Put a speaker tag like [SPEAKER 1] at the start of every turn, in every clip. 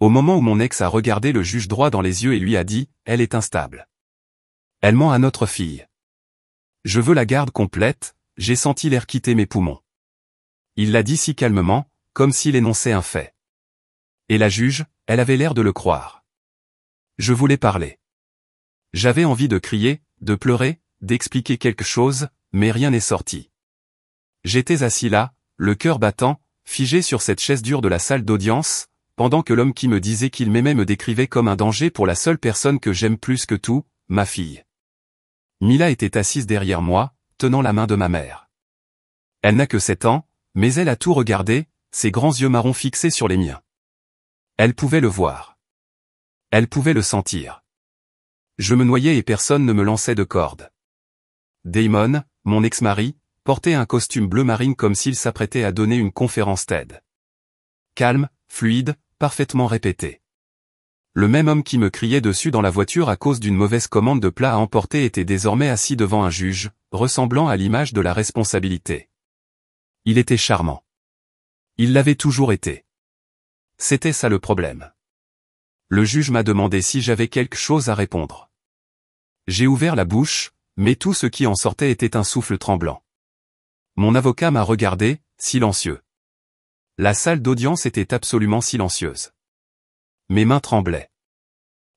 [SPEAKER 1] Au moment où mon ex a regardé le juge droit dans les yeux et lui a dit « Elle est instable. Elle ment à notre fille. Je veux la garde complète », j'ai senti l'air quitter mes poumons. Il l'a dit si calmement, comme s'il énonçait un fait. Et la juge, elle avait l'air de le croire. Je voulais parler. J'avais envie de crier, de pleurer, d'expliquer quelque chose, mais rien n'est sorti. J'étais assis là, le cœur battant, figé sur cette chaise dure de la salle d'audience, pendant que l'homme qui me disait qu'il m'aimait me décrivait comme un danger pour la seule personne que j'aime plus que tout, ma fille. Mila était assise derrière moi, tenant la main de ma mère. Elle n'a que 7 ans, mais elle a tout regardé, ses grands yeux marrons fixés sur les miens. Elle pouvait le voir. Elle pouvait le sentir. Je me noyais et personne ne me lançait de corde. Damon, mon ex-mari, portait un costume bleu marine comme s'il s'apprêtait à donner une conférence TED. Calme, fluide, parfaitement répété. Le même homme qui me criait dessus dans la voiture à cause d'une mauvaise commande de plat à emporter était désormais assis devant un juge, ressemblant à l'image de la responsabilité. Il était charmant. Il l'avait toujours été. C'était ça le problème. Le juge m'a demandé si j'avais quelque chose à répondre. J'ai ouvert la bouche, mais tout ce qui en sortait était un souffle tremblant. Mon avocat m'a regardé, silencieux. La salle d'audience était absolument silencieuse. Mes mains tremblaient.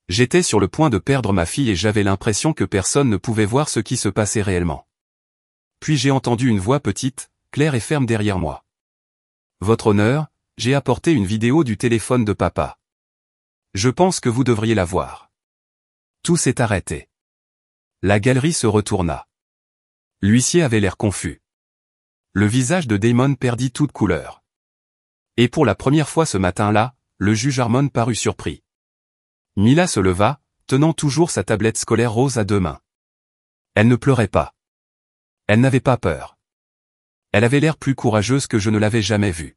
[SPEAKER 1] J'étais sur le point de perdre ma fille et j'avais l'impression que personne ne pouvait voir ce qui se passait réellement. Puis j'ai entendu une voix petite, claire et ferme derrière moi. « Votre honneur, j'ai apporté une vidéo du téléphone de papa. Je pense que vous devriez la voir. » Tout s'est arrêté. La galerie se retourna. L'huissier avait l'air confus. Le visage de Damon perdit toute couleur. Et pour la première fois ce matin-là, le juge Harmon parut surpris. Mila se leva, tenant toujours sa tablette scolaire rose à 2 mains. Elle ne pleurait pas. Elle n'avait pas peur. Elle avait l'air plus courageuse que je ne l'avais jamais vue.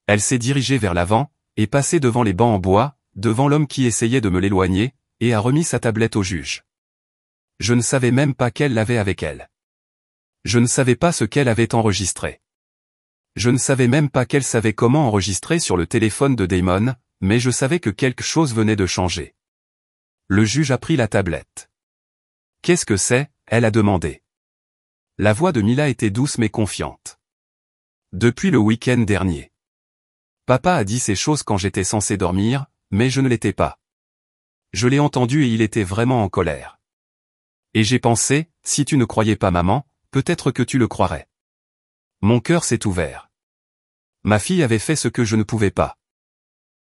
[SPEAKER 1] Elle s'est dirigée vers l'avant, et passée devant les bancs en bois, devant l'homme qui essayait de me l'éloigner, et a remis sa tablette au juge. Je ne savais même pas qu'elle l'avait avec elle. Je ne savais pas ce qu'elle avait enregistré. Je ne savais même pas qu'elle savait comment enregistrer sur le téléphone de Damon, mais je savais que quelque chose venait de changer. Le juge a pris la tablette. « Qu'est-ce que c'est ?» elle a demandé. La voix de Mila était douce mais confiante. « Depuis le week-end dernier. Papa a dit ces choses quand j'étais censé dormir, mais je ne l'étais pas. Je l'ai entendu et il était vraiment en colère. Et j'ai pensé, si tu ne croyais pas maman, peut-être que tu le croirais. Mon cœur s'est ouvert. Ma fille avait fait ce que je ne pouvais pas.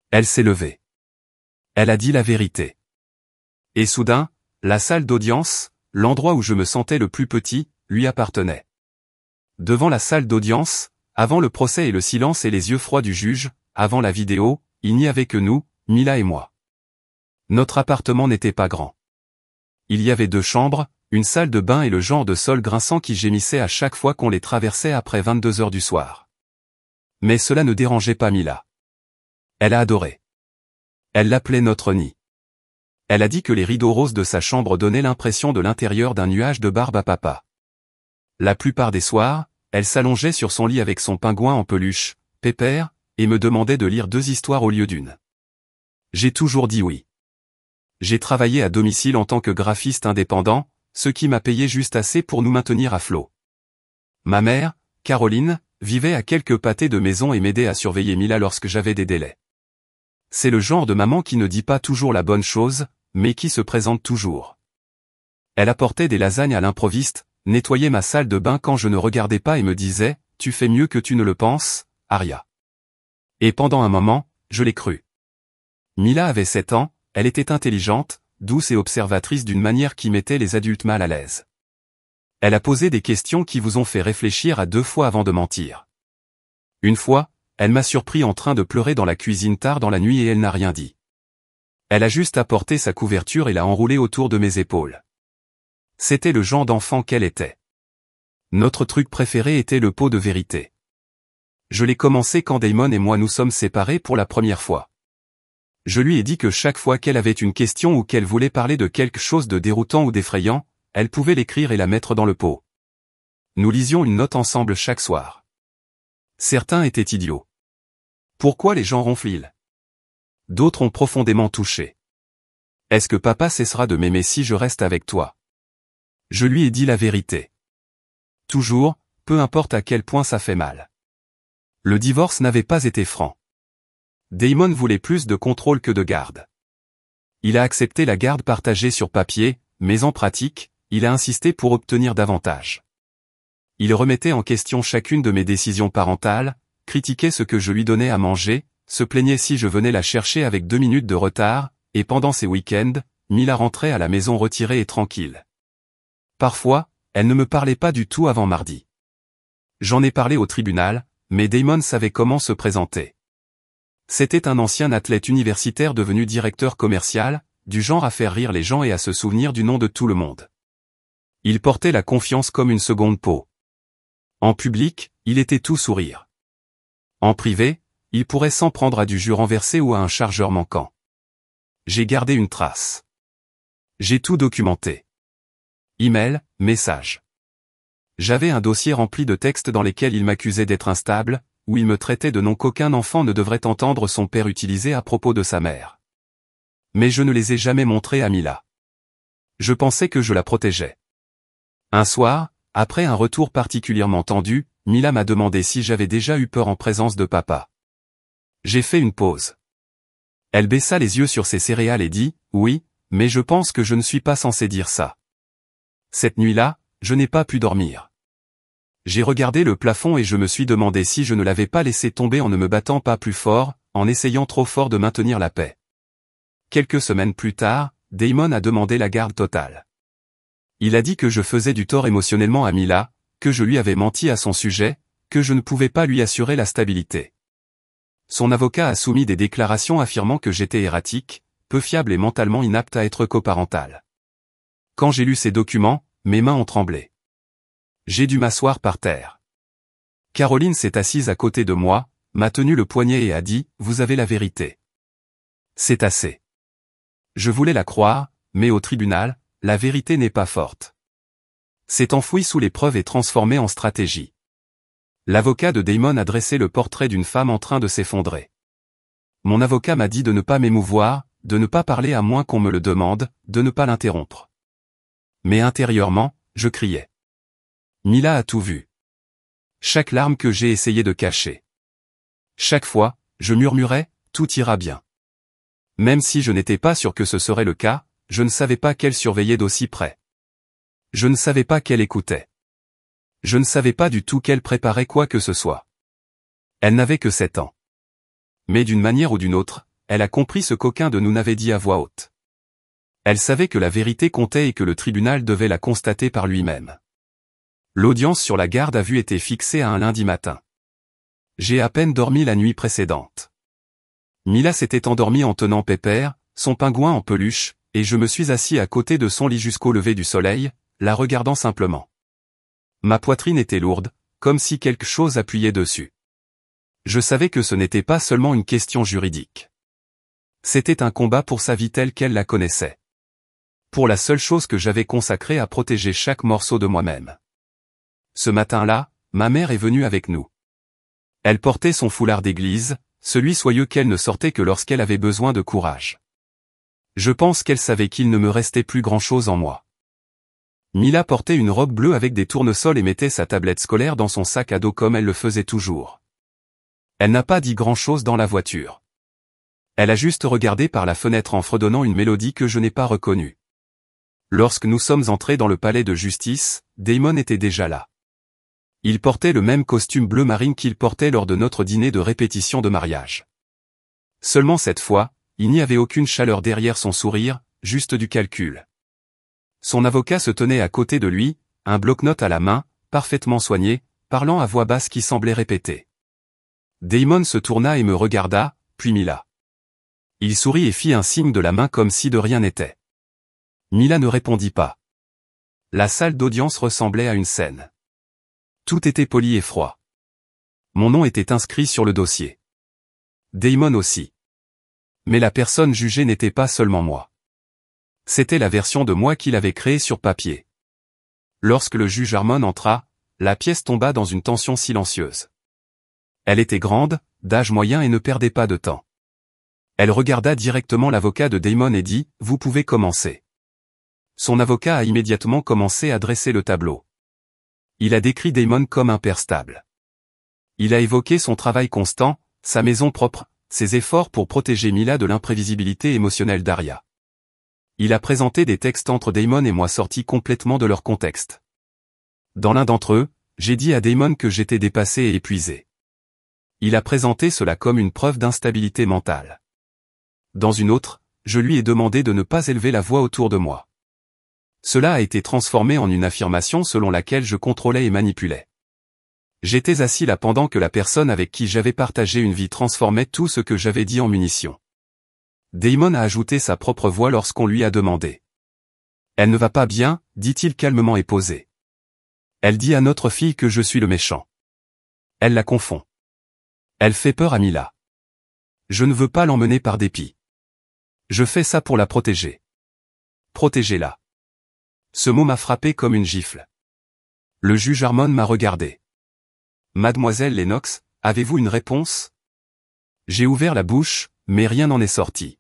[SPEAKER 1] Elle s'est levée. Elle a dit la vérité. Et soudain, la salle d'audience, l'endroit où je me sentais le plus petit, lui appartenait. Devant la salle d'audience, avant le procès et le silence et les yeux froids du juge, avant la vidéo, il n'y avait que nous, Mila et moi. Notre appartement n'était pas grand. Il y avait 2 chambres, une salle de bain et le genre de sol grinçant qui gémissait à chaque fois qu'on les traversait après 22 heures du soir. Mais cela ne dérangeait pas Mila. Elle a adoré. Elle l'appelait notre nid. Elle a dit que les rideaux roses de sa chambre donnaient l'impression de l'intérieur d'un nuage de barbe à papa. La plupart des soirs, elle s'allongeait sur son lit avec son pingouin en peluche, Pépère, et me demandait de lire 2 histoires au lieu d'une. J'ai toujours dit oui. J'ai travaillé à domicile en tant que graphiste indépendant, ce qui m'a payé juste assez pour nous maintenir à flot. Ma mère, Caroline, vivait à quelques pâtés de maison et m'aidait à surveiller Mila lorsque j'avais des délais. C'est le genre de maman qui ne dit pas toujours la bonne chose, mais qui se présente toujours. Elle apportait des lasagnes à l'improviste, nettoyait ma salle de bain quand je ne regardais pas et me disait « Tu fais mieux que tu ne le penses, Aria ». Et pendant un moment, je l'ai cru. Mila avait 7 ans, elle était intelligente, douce et observatrice d'une manière qui mettait les adultes mal à l'aise. Elle a posé des questions qui vous ont fait réfléchir à 2 fois avant de mentir. Une fois, elle m'a surpris en train de pleurer dans la cuisine tard dans la nuit et elle n'a rien dit. Elle a juste apporté sa couverture et l'a enroulée autour de mes épaules. C'était le genre d'enfant qu'elle était. Notre truc préféré était le pot de vérité. Je l'ai commencé quand Damon et moi nous sommes séparés pour la première fois. Je lui ai dit que chaque fois qu'elle avait une question ou qu'elle voulait parler de quelque chose de déroutant ou d'effrayant, elle pouvait l'écrire et la mettre dans le pot. Nous lisions une note ensemble chaque soir. Certains étaient idiots. Pourquoi les gens ronflent-ils? D'autres ont profondément touché. Est-ce que papa cessera de m'aimer si je reste avec toi? Je lui ai dit la vérité. Toujours, peu importe à quel point ça fait mal. Le divorce n'avait pas été franc. Damon voulait plus de contrôle que de garde. Il a accepté la garde partagée sur papier, mais en pratique, il a insisté pour obtenir davantage. Il remettait en question chacune de mes décisions parentales, critiquait ce que je lui donnais à manger, se plaignait si je venais la chercher avec 2 minutes de retard, et pendant ses week-ends, Mila rentrait à la maison retirée et tranquille. Parfois, elle ne me parlait pas du tout avant mardi. J'en ai parlé au tribunal, mais Damon savait comment se présenter. C'était un ancien athlète universitaire devenu directeur commercial, du genre à faire rire les gens et à se souvenir du nom de tout le monde. Il portait la confiance comme une seconde peau. En public, il était tout sourire. En privé, il pourrait s'en prendre à du jus renversé ou à un chargeur manquant. J'ai gardé une trace. J'ai tout documenté. Email, messages. J'avais un dossier rempli de textes dans lesquels il m'accusait d'être instable, où il me traitait de noms qu'aucun enfant ne devrait entendre son père utiliser à propos de sa mère. Mais je ne les ai jamais montrés à Mila. Je pensais que je la protégeais. Un soir, après un retour particulièrement tendu, Mila m'a demandé si j'avais déjà eu peur en présence de papa. J'ai fait une pause. Elle baissa les yeux sur ses céréales et dit, « Oui, mais je pense que je ne suis pas censé dire ça. » Cette nuit-là, je n'ai pas pu dormir. J'ai regardé le plafond et je me suis demandé si je ne l'avais pas laissé tomber en ne me battant pas plus fort, en essayant trop fort de maintenir la paix. Quelques semaines plus tard, Damon a demandé la garde totale. Il a dit que je faisais du tort émotionnellement à Mila, que je lui avais menti à son sujet, que je ne pouvais pas lui assurer la stabilité. Son avocat a soumis des déclarations affirmant que j'étais erratique, peu fiable et mentalement inapte à être coparental. Quand j'ai lu ces documents, mes mains ont tremblé. J'ai dû m'asseoir par terre. Caroline s'est assise à côté de moi, m'a tenu le poignet et a dit, « Vous avez la vérité. » C'est assez. Je voulais la croire, mais au tribunal, la vérité n'est pas forte. C'est enfoui sous les preuves et transformé en stratégie. L'avocat de Damon a dressé le portrait d'une femme en train de s'effondrer. Mon avocat m'a dit de ne pas m'émouvoir, de ne pas parler à moins qu'on me le demande, de ne pas l'interrompre. Mais intérieurement, je criais. Mila a tout vu. Chaque larme que j'ai essayé de cacher. Chaque fois, je murmurais, tout ira bien. Même si je n'étais pas sûr que ce serait le cas, je ne savais pas qu'elle surveillait d'aussi près. Je ne savais pas qu'elle écoutait. Je ne savais pas du tout qu'elle préparait quoi que ce soit. Elle n'avait que 7 ans. Mais d'une manière ou d'une autre, elle a compris ce qu'aucun de nous n'avait dit à voix haute. Elle savait que la vérité comptait et que le tribunal devait la constater par lui-même. L'audience sur la garde à vue était fixée à un lundi matin. J'ai à peine dormi la nuit précédente. Mila s'était endormie en tenant Pépère, son pingouin en peluche, et je me suis assis à côté de son lit jusqu'au lever du soleil, la regardant simplement. Ma poitrine était lourde, comme si quelque chose appuyait dessus. Je savais que ce n'était pas seulement une question juridique. C'était un combat pour sa vie telle qu'elle la connaissait. Pour la seule chose que j'avais consacrée à protéger chaque morceau de moi-même. Ce matin-là, ma mère est venue avec nous. Elle portait son foulard d'église, celui soyeux qu'elle ne sortait que lorsqu'elle avait besoin de courage. Je pense qu'elle savait qu'il ne me restait plus grand-chose en moi. Mila portait une robe bleue avec des tournesols et mettait sa tablette scolaire dans son sac à dos comme elle le faisait toujours. Elle n'a pas dit grand-chose dans la voiture. Elle a juste regardé par la fenêtre en fredonnant une mélodie que je n'ai pas reconnue. Lorsque nous sommes entrés dans le palais de justice, Damon était déjà là. Il portait le même costume bleu marine qu'il portait lors de notre dîner de répétition de mariage. Seulement cette fois, il n'y avait aucune chaleur derrière son sourire, juste du calcul. Son avocat se tenait à côté de lui, un bloc-notes à la main, parfaitement soigné, parlant à voix basse qui semblait répéter. Damon se tourna et me regarda, puis Mila. Il sourit et fit un signe de la main comme si de rien n'était. Mila ne répondit pas. La salle d'audience ressemblait à une scène. Tout était poli et froid. Mon nom était inscrit sur le dossier. Damon aussi. Mais la personne jugée n'était pas seulement moi. C'était la version de moi qu'il avait créée sur papier. Lorsque le juge Harmon entra, la pièce tomba dans une tension silencieuse. Elle était grande, d'âge moyen et ne perdait pas de temps. Elle regarda directement l'avocat de Damon et dit « Vous pouvez commencer ». Son avocat a immédiatement commencé à dresser le tableau. Il a décrit Damon comme un père stable. Il a évoqué son travail constant, sa maison propre, ses efforts pour protéger Mila de l'imprévisibilité émotionnelle d'Aria. Il a présenté des textes entre Damon et moi sortis complètement de leur contexte. Dans l'un d'entre eux, j'ai dit à Damon que j'étais dépassé et épuisé. Il a présenté cela comme une preuve d'instabilité mentale. Dans une autre, je lui ai demandé de ne pas élever la voix autour de moi. Cela a été transformé en une affirmation selon laquelle je contrôlais et manipulais. J'étais assis là pendant que la personne avec qui j'avais partagé une vie transformait tout ce que j'avais dit en munitions. Damon a ajouté sa propre voix lorsqu'on lui a demandé. « Elle ne va pas bien », dit-il calmement et posé. « Elle dit à notre fille que je suis le méchant. Elle la confond. Elle fait peur à Mila. Je ne veux pas l'emmener par dépit. Je fais ça pour la protéger. Protégez-la. » Ce mot m'a frappé comme une gifle. Le juge Harmon m'a regardé. « Mademoiselle Lennox, avez-vous une réponse ?» J'ai ouvert la bouche, mais rien n'en est sorti.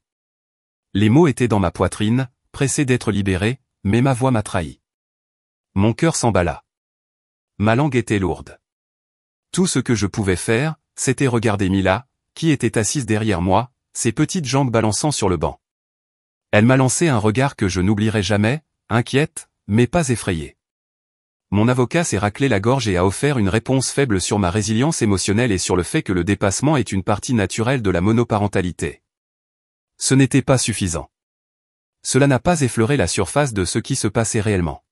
[SPEAKER 1] Les mots étaient dans ma poitrine, pressés d'être libérés, mais ma voix m'a trahi. Mon cœur s'emballa. Ma langue était lourde. Tout ce que je pouvais faire, c'était regarder Mila, qui était assise derrière moi, ses petites jambes balançant sur le banc. Elle m'a lancé un regard que je n'oublierai jamais, inquiète, mais pas effrayée. Mon avocat s'est raclé la gorge et a offert une réponse faible sur ma résilience émotionnelle et sur le fait que le dépassement est une partie naturelle de la monoparentalité. Ce n'était pas suffisant. Cela n'a pas effleuré la surface de ce qui se passait réellement.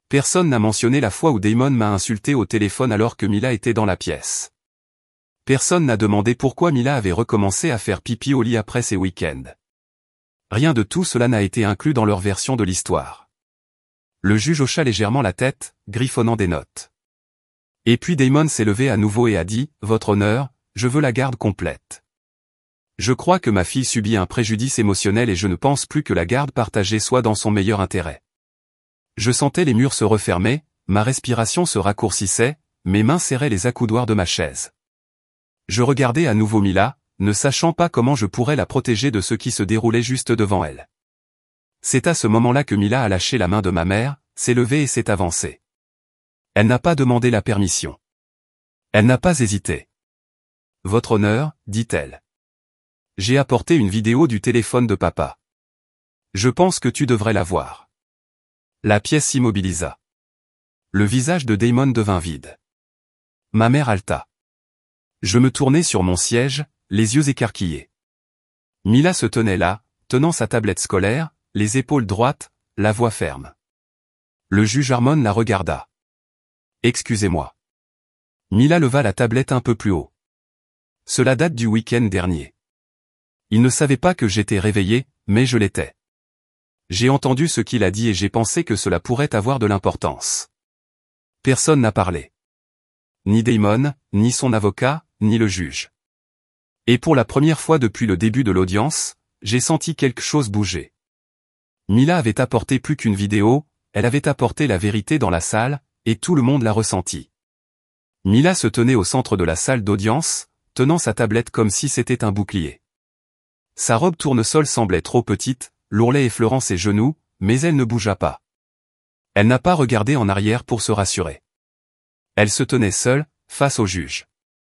[SPEAKER 1] Personne n'a mentionné la fois où Damon m'a insulté au téléphone alors que Mila était dans la pièce. Personne n'a demandé pourquoi Mila avait recommencé à faire pipi au lit après ses week-ends. Rien de tout cela n'a été inclus dans leur version de l'histoire. Le juge hocha légèrement la tête, griffonnant des notes. Et puis Damon s'est levé à nouveau et a dit « Votre honneur, je veux la garde complète. Je crois que ma fille subit un préjudice émotionnel et je ne pense plus que la garde partagée soit dans son meilleur intérêt. » Je sentais les murs se refermer, ma respiration se raccourcissait, mes mains serraient les accoudoirs de ma chaise. Je regardais à nouveau Mila, ne sachant pas comment je pourrais la protéger de ce qui se déroulait juste devant elle. C'est à ce moment-là que Mila a lâché la main de ma mère, s'est levée et s'est avancée. Elle n'a pas demandé la permission. Elle n'a pas hésité. « Votre honneur », dit-elle. « J'ai apporté une vidéo du téléphone de papa. Je pense que tu devrais la voir. » La pièce s'immobilisa. Le visage de Damon devint vide. Ma mère haleta. Je me tournai sur mon siège, les yeux écarquillés. Mila se tenait là, tenant sa tablette scolaire, les épaules droites, la voix ferme. Le juge Harmon la regarda. « Excusez-moi. » Mila leva la tablette un peu plus haut. Cela date du week-end dernier. Il ne savait pas que j'étais réveillé, mais je l'étais. J'ai entendu ce qu'il a dit et j'ai pensé que cela pourrait avoir de l'importance. Personne n'a parlé. Ni Damon, ni son avocat, ni le juge. Et pour la première fois depuis le début de l'audience, j'ai senti quelque chose bouger. Mila avait apporté plus qu'une vidéo, elle avait apporté la vérité dans la salle, et tout le monde l'a ressenti. Mila se tenait au centre de la salle d'audience, tenant sa tablette comme si c'était un bouclier. Sa robe tournesol semblait trop petite, l'ourlet effleurant ses genoux, mais elle ne bougea pas. Elle n'a pas regardé en arrière pour se rassurer. Elle se tenait seule, face au juge.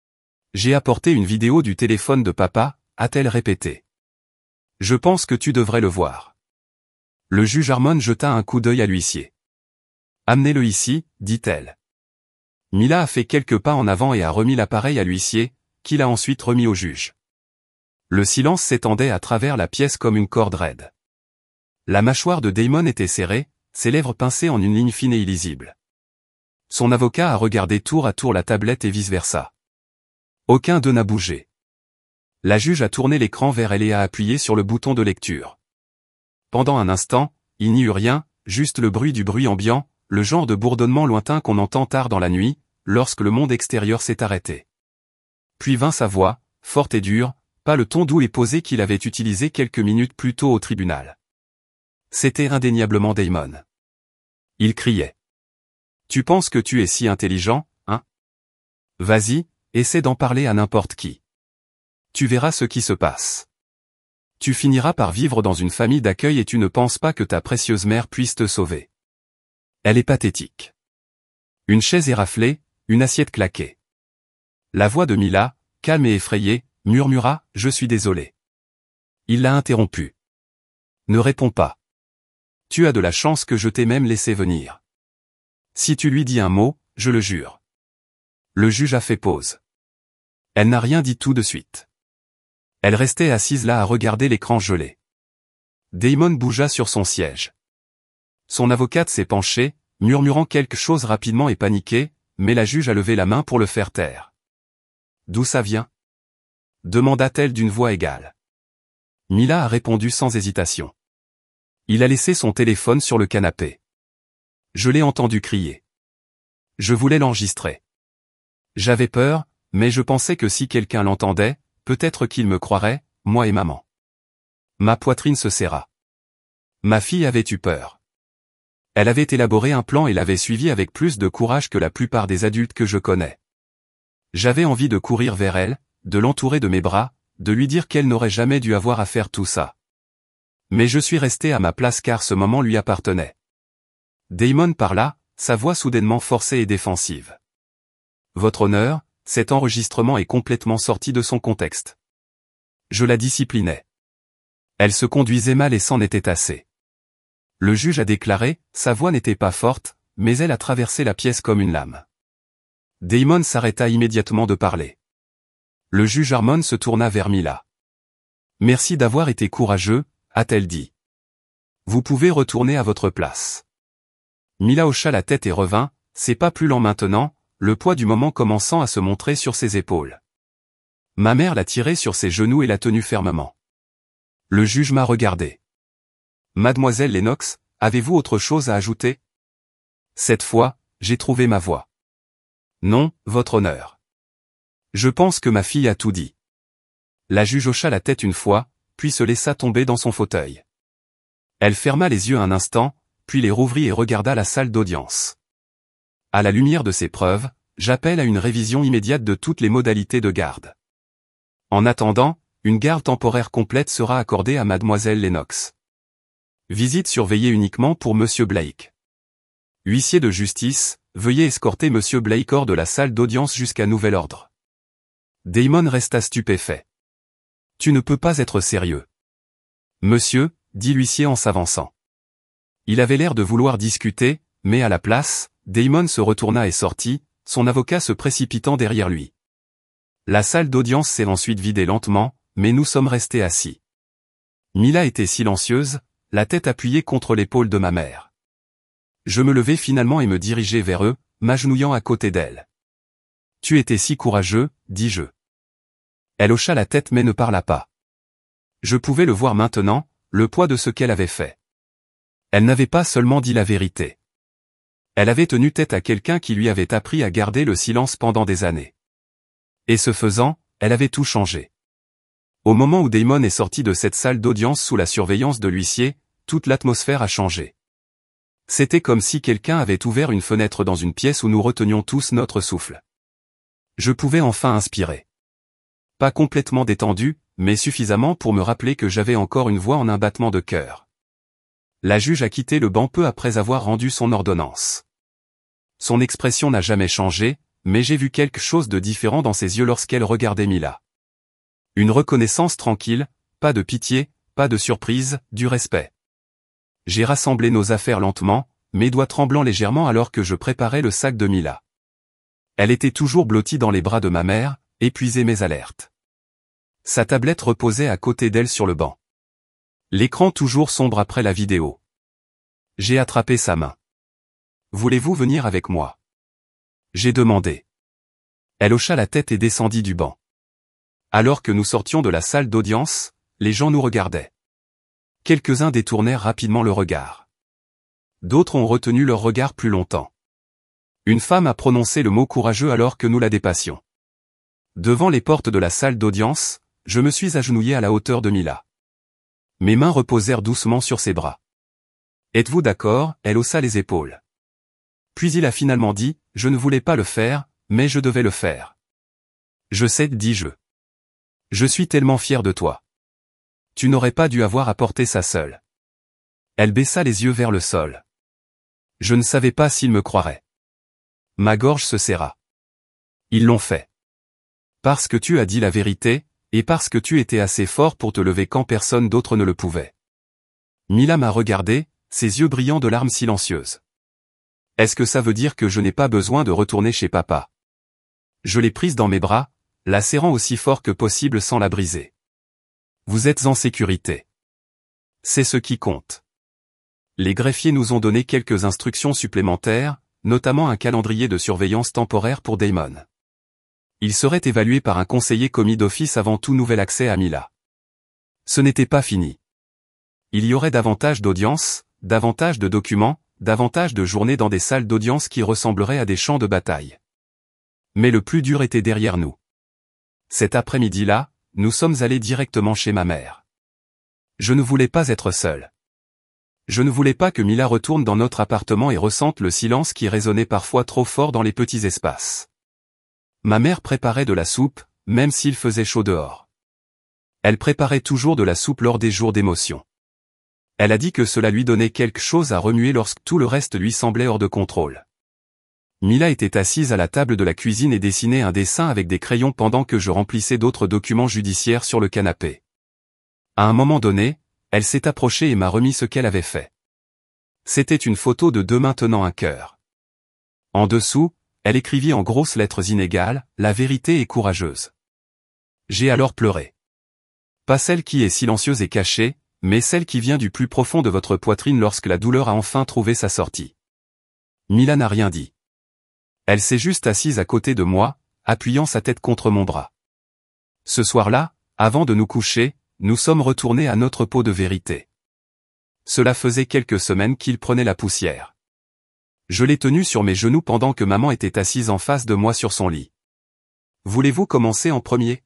[SPEAKER 1] « J'ai apporté une vidéo du téléphone de papa », a-t-elle répété. « Je pense que tu devrais le voir. » Le juge Harmon jeta un coup d'œil à l'huissier. « Amenez-le ici », dit-elle. Mila a fait quelques pas en avant et a remis l'appareil à l'huissier, qui l'a ensuite remis au juge. Le silence s'étendait à travers la pièce comme une corde raide. La mâchoire de Damon était serrée, ses lèvres pincées en une ligne fine et illisible. Son avocat a regardé tour à tour la tablette et vice-versa. Aucun d'eux n'a bougé. La juge a tourné l'écran vers elle et a appuyé sur le bouton de lecture. Pendant un instant, il n'y eut rien, juste le bruit ambiant, le genre de bourdonnement lointain qu'on entend tard dans la nuit, lorsque le monde extérieur s'est arrêté. Puis vint sa voix, forte et dure, pas le ton doux et posé qu'il avait utilisé quelques minutes plus tôt au tribunal. C'était indéniablement Damon. Il criait. « Tu penses que tu es si intelligent, hein? Vas-y, essaie d'en parler à n'importe qui. Tu verras ce qui se passe. Tu finiras par vivre dans une famille d'accueil et tu ne penses pas que ta précieuse mère puisse te sauver. Elle est pathétique. Une chaise est raflée, une assiette claquée. La voix de Mila, calme et effrayée, murmura « Je suis désolé ». Il l'a interrompu. Ne réponds pas. Tu as de la chance que je t'ai même laissé venir. Si tu lui dis un mot, je le jure. Le juge a fait pause. Elle n'a rien dit tout de suite. Elle restait assise là à regarder l'écran gelé. Damon bougea sur son siège. Son avocate s'est penchée, murmurant quelque chose rapidement et paniquée, mais la juge a levé la main pour le faire taire. « D'où ça vient ?» demanda-t-elle d'une voix égale. Mila a répondu sans hésitation. Il a laissé son téléphone sur le canapé. Je l'ai entendu crier. Je voulais l'enregistrer. J'avais peur, mais je pensais que si quelqu'un l'entendait, peut-être qu'il me croirait, moi et maman. Ma poitrine se serra. Ma fille avait eu peur. Elle avait élaboré un plan et l'avait suivi avec plus de courage que la plupart des adultes que je connais. J'avais envie de courir vers elle, de l'entourer de mes bras, de lui dire qu'elle n'aurait jamais dû avoir à faire tout ça. Mais je suis resté à ma place car ce moment lui appartenait. Damon parla, sa voix soudainement forcée et défensive. Votre honneur, cet enregistrement est complètement sorti de son contexte. Je la disciplinais. Elle se conduisait mal et c'en était assez. Le juge a déclaré, sa voix n'était pas forte, mais elle a traversé la pièce comme une lame. Damon s'arrêta immédiatement de parler. Le juge Harmon se tourna vers Mila. Merci d'avoir été courageux, a-t-elle dit. Vous pouvez retourner à votre place. Mila hocha la tête et revint, c'est pas plus lent maintenant, le poids du moment commençant à se montrer sur ses épaules. Ma mère l'a tirée sur ses genoux et l'a tenue fermement. Le juge m'a regardé. Mademoiselle Lennox, avez-vous autre chose à ajouter? Cette fois, j'ai trouvé ma voix. Non, votre honneur. Je pense que ma fille a tout dit. La juge hocha la tête une fois, puis se laissa tomber dans son fauteuil. Elle ferma les yeux un instant, puis les rouvrit et regarda la salle d'audience. À la lumière de ces preuves, j'appelle à une révision immédiate de toutes les modalités de garde. En attendant, une garde temporaire complète sera accordée à mademoiselle Lennox. Visite surveillée uniquement pour monsieur Blake. Huissier de justice, veuillez escorter monsieur Blake hors de la salle d'audience jusqu'à nouvel ordre. Damon resta stupéfait. Tu ne peux pas être sérieux. Monsieur, dit l'huissier en s'avançant. Il avait l'air de vouloir discuter, mais à la place, Damon se retourna et sortit, son avocat se précipitant derrière lui. La salle d'audience s'est ensuite vidée lentement, mais nous sommes restés assis. Mila était silencieuse, la tête appuyée contre l'épaule de ma mère. Je me levai finalement et me dirigeai vers eux, m'agenouillant à côté d'elle. Tu étais si courageux, dis-je. Elle hocha la tête mais ne parla pas. Je pouvais le voir maintenant, le poids de ce qu'elle avait fait. Elle n'avait pas seulement dit la vérité. Elle avait tenu tête à quelqu'un qui lui avait appris à garder le silence pendant des années. Et ce faisant, elle avait tout changé. Au moment où Damon est sorti de cette salle d'audience sous la surveillance de l'huissier, toute l'atmosphère a changé. C'était comme si quelqu'un avait ouvert une fenêtre dans une pièce où nous retenions tous notre souffle. Je pouvais enfin inspirer. Pas complètement détendu, mais suffisamment pour me rappeler que j'avais encore une voix en un battement de cœur. La juge a quitté le banc peu après avoir rendu son ordonnance. Son expression n'a jamais changé, mais j'ai vu quelque chose de différent dans ses yeux lorsqu'elle regardait Mila. Une reconnaissance tranquille, pas de pitié, pas de surprise, du respect. J'ai rassemblé nos affaires lentement, mes doigts tremblant légèrement alors que je préparais le sac de Mila. Elle était toujours blottie dans les bras de ma mère, épuisée mais alerte. Sa tablette reposait à côté d'elle sur le banc. L'écran toujours sombre après la vidéo. J'ai attrapé sa main. « Voulez-vous venir avec moi ?» J'ai demandé. Elle hocha la tête et descendit du banc. Alors que nous sortions de la salle d'audience, les gens nous regardaient. Quelques-uns détournèrent rapidement le regard. D'autres ont retenu leur regard plus longtemps. Une femme a prononcé le mot courageux alors que nous la dépassions. Devant les portes de la salle d'audience, je me suis agenouillé à la hauteur de Mila. Mes mains reposèrent doucement sur ses bras. « Êtes-vous d'accord ?» Elle haussa les épaules. Puis il a finalement dit, « Je ne voulais pas le faire, mais je devais le faire. » « Je sais, dis-je. Je suis tellement fier de toi. Tu n'aurais pas dû avoir apporté ça seule. Elle baissa les yeux vers le sol. Je ne savais pas s'ils me croiraient. Ma gorge se serra. Ils l'ont fait. Parce que tu as dit la vérité, et parce que tu étais assez fort pour te lever quand personne d'autre ne le pouvait. Mila m'a regardé, ses yeux brillants de larmes silencieuses. Est-ce que ça veut dire que je n'ai pas besoin de retourner chez papa? Je l'ai prise dans mes bras, la serrant aussi fort que possible sans la briser. Vous êtes en sécurité. C'est ce qui compte. Les greffiers nous ont donné quelques instructions supplémentaires, notamment un calendrier de surveillance temporaire pour Damon. Il serait évalué par un conseiller commis d'office avant tout nouvel accès à Mila. Ce n'était pas fini. Il y aurait davantage d'audiences, davantage de documents, davantage de journées dans des salles d'audience qui ressembleraient à des champs de bataille. Mais le plus dur était derrière nous. Cet après-midi-là, nous sommes allés directement chez ma mère. Je ne voulais pas être seul. Je ne voulais pas que Mila retourne dans notre appartement et ressente le silence qui résonnait parfois trop fort dans les petits espaces. Ma mère préparait de la soupe, même s'il faisait chaud dehors. Elle préparait toujours de la soupe lors des jours d'émotion. Elle a dit que cela lui donnait quelque chose à remuer lorsque tout le reste lui semblait hors de contrôle. Mila était assise à la table de la cuisine et dessinait un dessin avec des crayons pendant que je remplissais d'autres documents judiciaires sur le canapé. À un moment donné, elle s'est approchée et m'a remis ce qu'elle avait fait. C'était une photo de deux mains tenant un cœur. En dessous, elle écrivit en grosses lettres inégales, « La vérité est courageuse ». J'ai alors pleuré. Pas celle qui est silencieuse et cachée, mais celle qui vient du plus profond de votre poitrine lorsque la douleur a enfin trouvé sa sortie. Mila n'a rien dit. Elle s'est juste assise à côté de moi, appuyant sa tête contre mon bras. Ce soir-là, avant de nous coucher, nous sommes retournés à notre pot de vérité. Cela faisait quelques semaines qu'il prenait la poussière. Je l'ai tenu sur mes genoux pendant que maman était assise en face de moi sur son lit. « Voulez-vous commencer en premier ?»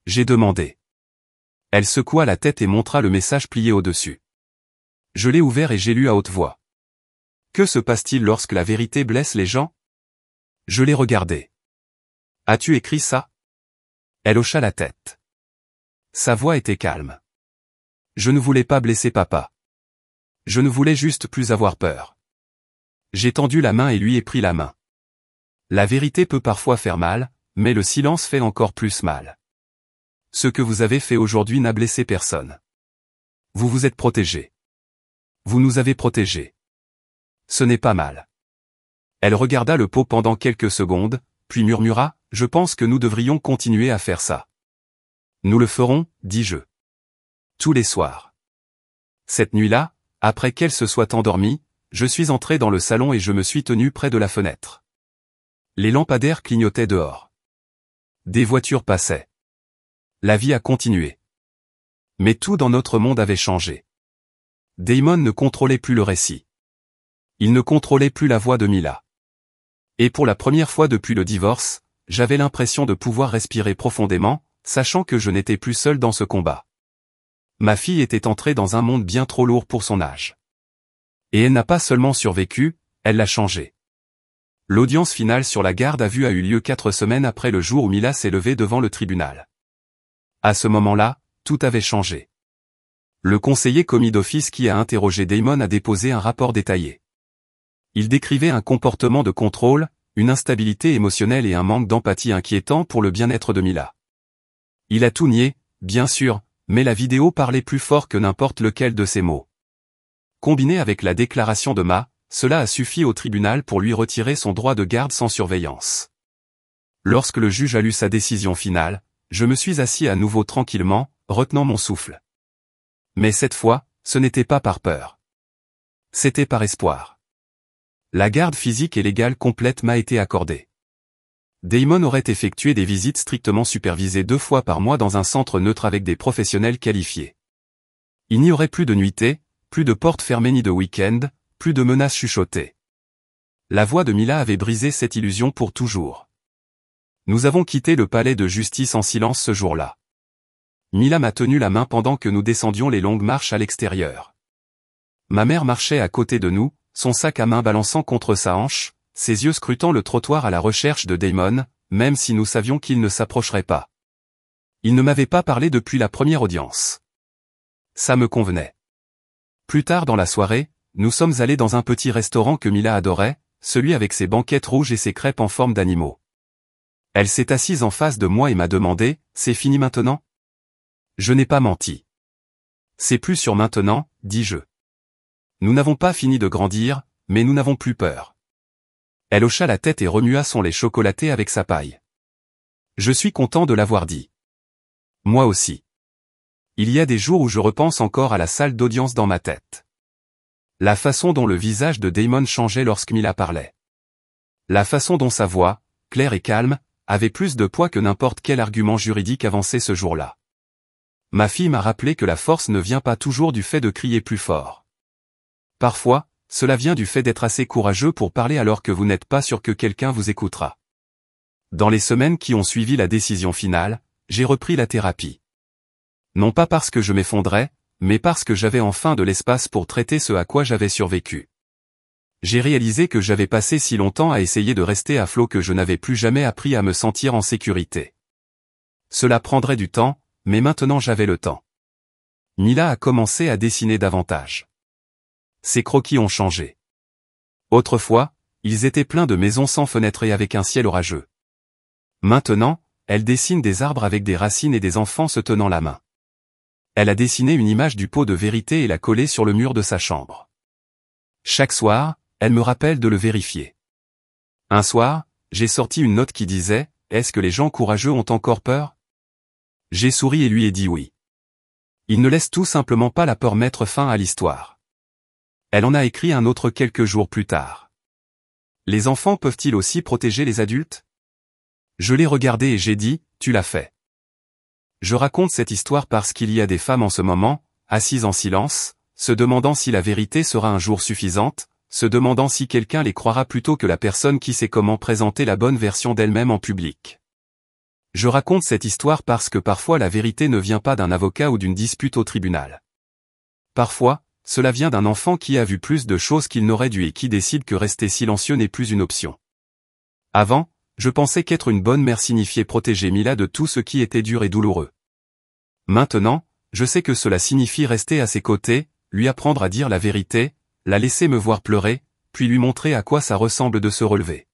[SPEAKER 1] J'ai demandé. Elle secoua la tête et montra le message plié au-dessus. Je l'ai ouvert et j'ai lu à haute voix. « Que se passe-t-il lorsque la vérité blesse les gens ?» Je l'ai regardé. « As-tu écrit ça ?» Elle hocha la tête. Sa voix était calme. Je ne voulais pas blesser papa. Je ne voulais juste plus avoir peur. J'ai tendu la main et lui ai pris la main. La vérité peut parfois faire mal, mais le silence fait encore plus mal. Ce que vous avez fait aujourd'hui n'a blessé personne. Vous vous êtes protégé. Vous nous avez protégés. Ce n'est pas mal. Elle regarda le pot pendant quelques secondes, puis murmura, « Je pense que nous devrions continuer à faire ça. » Nous le ferons, dis-je. Tous les soirs. Cette nuit-là, après qu'elle se soit endormie, je suis entré dans le salon et je me suis tenu près de la fenêtre. Les lampadaires clignotaient dehors. Des voitures passaient. La vie a continué. Mais tout dans notre monde avait changé. Damon ne contrôlait plus le récit. Il ne contrôlait plus la voix de Mila. Et pour la première fois depuis le divorce, j'avais l'impression de pouvoir respirer profondément, sachant que je n'étais plus seul dans ce combat. Ma fille était entrée dans un monde bien trop lourd pour son âge. Et elle n'a pas seulement survécu, elle l'a changé. L'audience finale sur la garde à vue a eu lieu 4 semaines après le jour où Mila s'est levée devant le tribunal. À ce moment-là, tout avait changé. Le conseiller commis d'office qui a interrogé Damon a déposé un rapport détaillé. Il décrivait un comportement de contrôle, une instabilité émotionnelle et un manque d'empathie inquiétant pour le bien-être de Mila. Il a tout nié, bien sûr, mais la vidéo parlait plus fort que n'importe lequel de ses mots. Combiné avec la déclaration de Ma, cela a suffi au tribunal pour lui retirer son droit de garde sans surveillance. Lorsque le juge a lu sa décision finale, je me suis assis à nouveau tranquillement, retenant mon souffle. Mais cette fois, ce n'était pas par peur. C'était par espoir. La garde physique et légale complète m'a été accordée. Damon aurait effectué des visites strictement supervisées 2 fois par mois dans un centre neutre avec des professionnels qualifiés. Il n'y aurait plus de nuitées, plus de portes fermées ni de week-end, plus de menaces chuchotées. La voix de Mila avait brisé cette illusion pour toujours. Nous avons quitté le palais de justice en silence ce jour-là. Mila m'a tenu la main pendant que nous descendions les longues marches à l'extérieur. Ma mère marchait à côté de nous, son sac à main balançant contre sa hanche, ses yeux scrutant le trottoir à la recherche de Damon, même si nous savions qu'il ne s'approcherait pas. Il ne m'avait pas parlé depuis la première audience. Ça me convenait. Plus tard dans la soirée, nous sommes allés dans un petit restaurant que Mila adorait, celui avec ses banquettes rouges et ses crêpes en forme d'animaux. Elle s'est assise en face de moi et m'a demandé, « C'est fini maintenant ?» Je n'ai pas menti. « C'est plus sur maintenant, » dis-je. Nous n'avons pas fini de grandir, mais nous n'avons plus peur. Elle hocha la tête et remua son lait chocolaté avec sa paille. Je suis content de l'avoir dit. Moi aussi. Il y a des jours où je repense encore à la salle d'audience dans ma tête. La façon dont le visage de Damon changeait lorsque Mila parlait. La façon dont sa voix, claire et calme, avait plus de poids que n'importe quel argument juridique avancé ce jour-là. Ma fille m'a rappelé que la force ne vient pas toujours du fait de crier plus fort. Parfois, cela vient du fait d'être assez courageux pour parler alors que vous n'êtes pas sûr que quelqu'un vous écoutera. Dans les semaines qui ont suivi la décision finale, j'ai repris la thérapie. Non pas parce que je m'effondrais, mais parce que j'avais enfin de l'espace pour traiter ce à quoi j'avais survécu. J'ai réalisé que j'avais passé si longtemps à essayer de rester à flot que je n'avais plus jamais appris à me sentir en sécurité. Cela prendrait du temps, mais maintenant j'avais le temps. Mila a commencé à dessiner davantage. Ses croquis ont changé. Autrefois, ils étaient pleins de maisons sans fenêtres et avec un ciel orageux. Maintenant, elle dessine des arbres avec des racines et des enfants se tenant la main. Elle a dessiné une image du pot de vérité et l'a collée sur le mur de sa chambre. Chaque soir, elle me rappelle de le vérifier. Un soir, j'ai sorti une note qui disait « Est-ce que les gens courageux ont encore peur ?» J'ai souri et lui ai dit oui. Ils ne laissent tout simplement pas la peur mettre fin à l'histoire. Elle en a écrit un autre quelques jours plus tard. Les enfants peuvent-ils aussi protéger les adultes ? Je l'ai regardé et j'ai dit « Tu l'as fait ». Je raconte cette histoire parce qu'il y a des femmes en ce moment, assises en silence, se demandant si la vérité sera un jour suffisante, se demandant si quelqu'un les croira plutôt que la personne qui sait comment présenter la bonne version d'elle-même en public. Je raconte cette histoire parce que parfois la vérité ne vient pas d'un avocat ou d'une dispute au tribunal. Parfois, cela vient d'un enfant qui a vu plus de choses qu'il n'aurait dû et qui décide que rester silencieux n'est plus une option. Avant, je pensais qu'être une bonne mère signifiait protéger Mila de tout ce qui était dur et douloureux. Maintenant, je sais que cela signifie rester à ses côtés, lui apprendre à dire la vérité, la laisser me voir pleurer, puis lui montrer à quoi ça ressemble de se relever.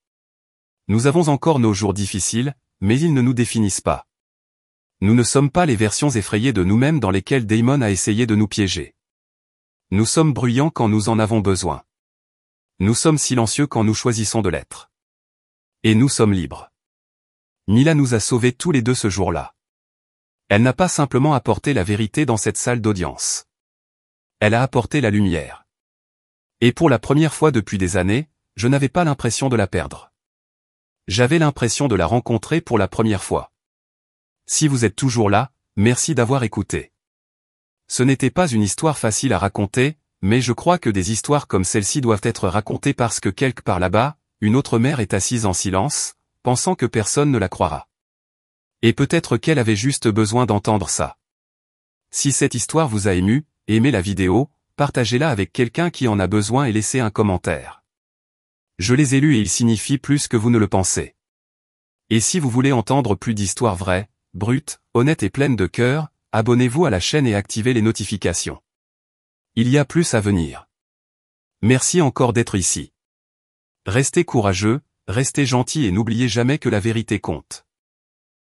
[SPEAKER 1] Nous avons encore nos jours difficiles, mais ils ne nous définissent pas. Nous ne sommes pas les versions effrayées de nous-mêmes dans lesquelles Damon a essayé de nous piéger. Nous sommes bruyants quand nous en avons besoin. Nous sommes silencieux quand nous choisissons de l'être. Et nous sommes libres. Mila nous a sauvés tous les deux ce jour-là. Elle n'a pas simplement apporté la vérité dans cette salle d'audience. Elle a apporté la lumière. Et pour la première fois depuis des années, je n'avais pas l'impression de la perdre. J'avais l'impression de la rencontrer pour la première fois. Si vous êtes toujours là, merci d'avoir écouté. Ce n'était pas une histoire facile à raconter, mais je crois que des histoires comme celle-ci doivent être racontées parce que quelque part là-bas, une autre mère est assise en silence, pensant que personne ne la croira. Et peut-être qu'elle avait juste besoin d'entendre ça. Si cette histoire vous a ému, aimez la vidéo, partagez-la avec quelqu'un qui en a besoin et laissez un commentaire. Je les ai lus et ils signifient plus que vous ne le pensez. Et si vous voulez entendre plus d'histoires vraies, brutes, honnêtes et pleines de cœur, abonnez-vous à la chaîne et activez les notifications. Il y a plus à venir. Merci encore d'être ici. Restez courageux, restez gentils et n'oubliez jamais que la vérité compte.